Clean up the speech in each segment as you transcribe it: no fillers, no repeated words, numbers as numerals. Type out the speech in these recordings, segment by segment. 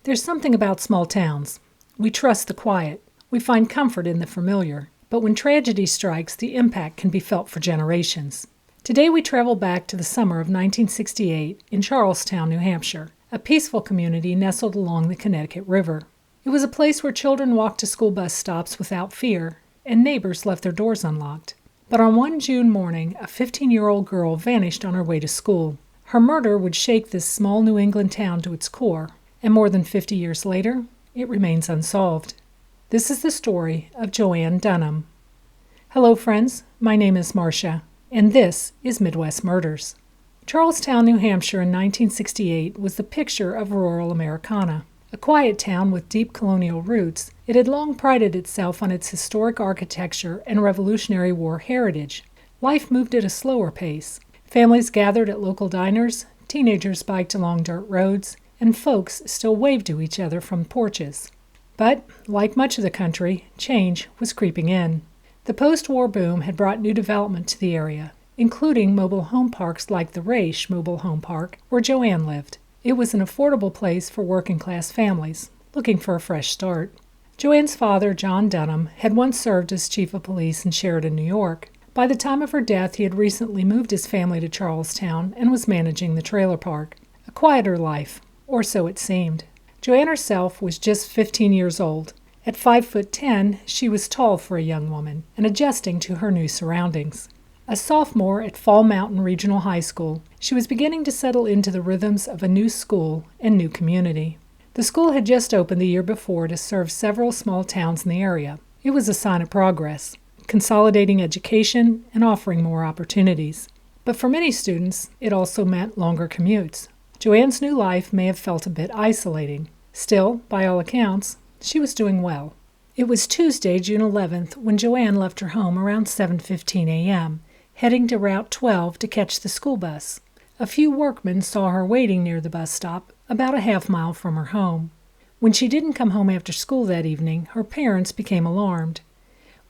There's something about small towns. We trust the quiet. We find comfort in the familiar. But when tragedy strikes, the impact can be felt for generations. Today we travel back to the summer of 1968 in Charlestown, New Hampshire, a peaceful community nestled along the Connecticut River. It was a place where children walked to school bus stops without fear, and neighbors left their doors unlocked. But on one June morning, a 15-year-old girl vanished on her way to school. Her murder would shake this small New England town to its core, and more than 50 years later, it remains unsolved. This is the story of Joanne Dunham. Hello, friends. My name is Marcia, and this is Midwest Murders. Charlestown, New Hampshire in 1968 was the picture of rural Americana. A quiet town with deep colonial roots, it had long prided itself on its historic architecture and Revolutionary War heritage. Life moved at a slower pace. Families gathered at local diners, teenagers biked along dirt roads, and folks still waved to each other from porches. But, like much of the country, change was creeping in. The post-war boom had brought new development to the area, including mobile home parks like the Raish Mobile Home Park, where Joanne lived. It was an affordable place for working-class families looking for a fresh start. Joanne's father, John Dunham, had once served as chief of police in Sheridan, New York. By the time of her death, he had recently moved his family to Charlestown and was managing the trailer park. A quieter life, or so it seemed. Joanne herself was just 15 years old. At 5'10", she was tall for a young woman and adjusting to her new surroundings. A sophomore at Fall Mountain Regional High School, she was beginning to settle into the rhythms of a new school and new community. The school had just opened the year before to serve several small towns in the area. It was a sign of progress, consolidating education and offering more opportunities. But for many students, it also meant longer commutes. Joanne's new life may have felt a bit isolating. Still, by all accounts, she was doing well. It was Tuesday, June 11th, when Joanne left her home around 7:15 a.m., heading to Route 12 to catch the school bus. A few workmen saw her waiting near the bus stop, about a half-mile from her home. When she didn't come home after school that evening, her parents became alarmed.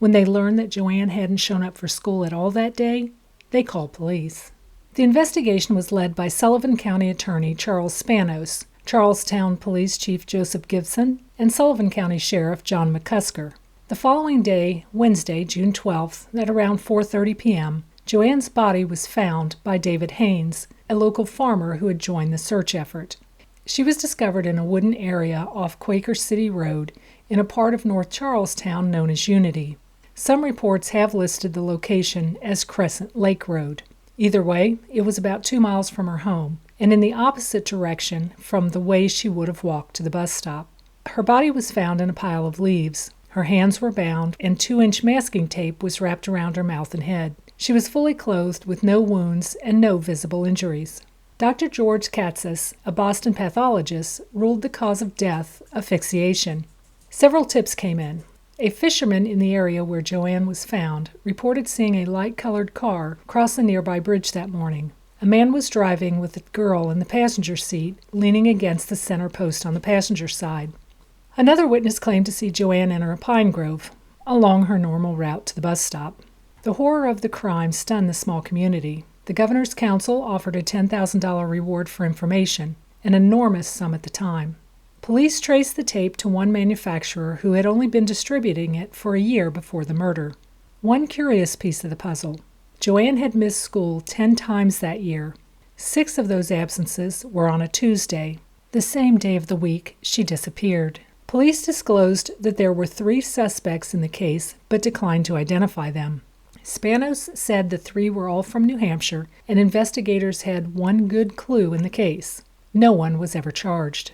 When they learned that Joanne hadn't shown up for school at all that day, they called police. The investigation was led by Sullivan County Attorney Charles Spanos, Charlestown Police Chief Joseph Gibson, and Sullivan County Sheriff John McCusker. The following day, Wednesday, June 12th, at around 4:30 p.m., Joanne's body was found by David Haynes, a local farmer who had joined the search effort. She was discovered in a wooded area off Quaker City Road in a part of North Charlestown known as Unity. Some reports have listed the location as Crescent Lake Road. Either way, it was about 2 miles from her home, and in the opposite direction from the way she would have walked to the bus stop. Her body was found in a pile of leaves. Her hands were bound, and 2-inch masking tape was wrapped around her mouth and head. She was fully clothed with no wounds and no visible injuries. Dr. George Katsas, a Boston pathologist, ruled the cause of death asphyxiation. Several tips came in. A fisherman in the area where Joanne was found reported seeing a light-colored car cross a nearby bridge that morning. A man was driving with a girl in the passenger seat, leaning against the center post on the passenger side. Another witness claimed to see Joanne enter a pine grove, along her normal route to the bus stop. The horror of the crime stunned the small community. The governor's council offered a $10,000 reward for information, an enormous sum at the time. Police traced the tape to one manufacturer who had only been distributing it for a year before the murder. One curious piece of the puzzle: Joanne had missed school 10 times that year. 6 of those absences were on a Tuesday, the same day of the week she disappeared. Police disclosed that there were 3 suspects in the case, but declined to identify them. Spanos said the 3 were all from New Hampshire, and investigators had one good clue in the case. No one was ever charged.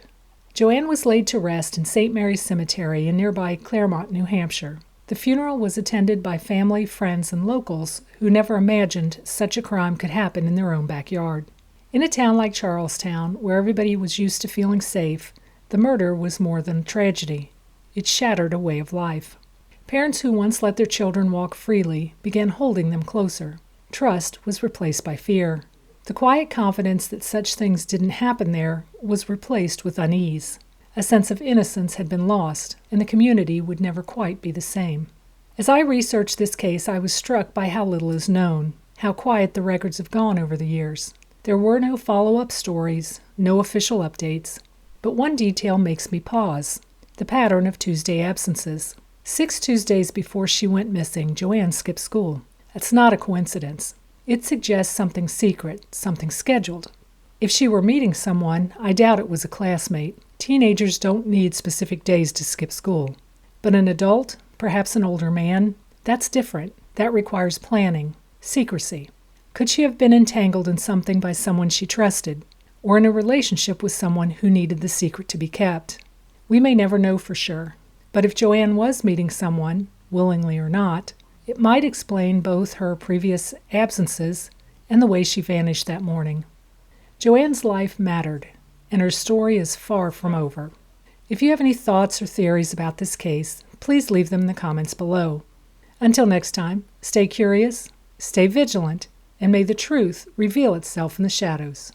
Joanne was laid to rest in St. Mary's Cemetery in nearby Claremont, New Hampshire. The funeral was attended by family, friends, and locals who never imagined such a crime could happen in their own backyard. In a town like Charlestown, where everybody was used to feeling safe, the murder was more than a tragedy. It shattered a way of life. Parents who once let their children walk freely began holding them closer. Trust was replaced by fear. The quiet confidence that such things didn't happen there was replaced with unease. A sense of innocence had been lost, and the community would never quite be the same. As I researched this case, I was struck by how little is known, how quiet the records have gone over the years. There were no follow-up stories, no official updates. but one detail makes me pause: the pattern of Tuesday absences. 6 Tuesdays before she went missing, Joanne skipped school. That's not a coincidence. It suggests something secret, something scheduled. If she were meeting someone, I doubt it was a classmate. Teenagers don't need specific days to skip school. But an adult, perhaps an older man, that's different. That requires planning, secrecy. Could she have been entangled in something by someone she trusted, or in a relationship with someone who needed the secret to be kept? We may never know for sure, but if Joanne was meeting someone, willingly or not, it might explain both her previous absences and the way she vanished that morning. Joanne's life mattered, and her story is far from over. If you have any thoughts or theories about this case, please leave them in the comments below. Until next time, stay curious, stay vigilant, and may the truth reveal itself in the shadows.